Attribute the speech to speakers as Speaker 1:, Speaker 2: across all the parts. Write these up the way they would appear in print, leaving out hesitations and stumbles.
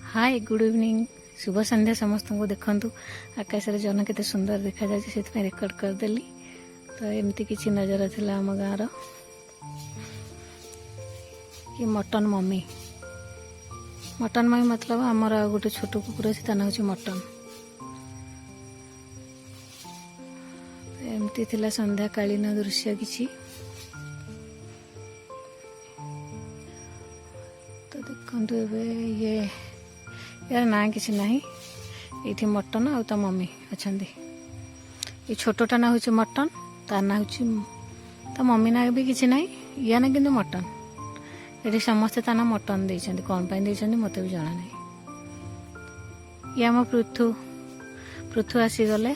Speaker 1: Hi good evening शुभ संध्या समस्त को देखु आकाश रे जन केते सुंदर देखा जाए से रेकर्ड करदेली। तो एमती किसी नजर थिला आम गाँव कि मटन मम्मी मतलब आमर गोटे छोट कुकुर अच्छे ता हूँ मटन। एमती थिला संध्या कालीन दृश्य किसी। तो देखु ये यार ना कि ना ये मटन आ मम्मी अच्छा ये छोटा ना हूँ मटन तार ना हूँ ता मम्मी ना भी किसी ना या ना कि मटन ये समस्ते ता ना मटन देते कौन पाई मत भी जना ना। ये आम पृथु आसीगले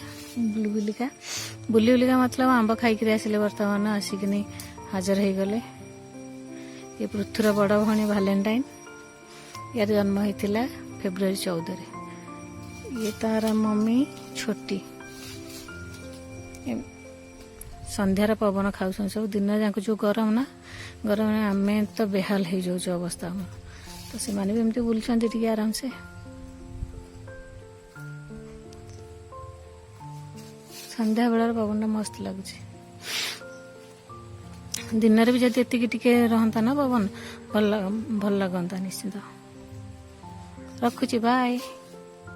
Speaker 1: बुलिका मतलब आंब खाई आसिले बर्तमान आसिक हाजर हो गले। ये पृथुर बड़ भाई भालेंटाइन यार जन्म होता फेब्रुआरी 14 रे। ये तार मम्मी छोटी संध्यार पवन खाऊ सब दिन जाक जो गरम ना आम तो बेहाल हो जाऊ अवस्था आम तो से भी एमती बुलूँ आराम से। संध्या बेलार पवन मस्त लगुच दिन भी जब एति रहता ना पवन भल लगता निश्चिंत। रखुची बाय।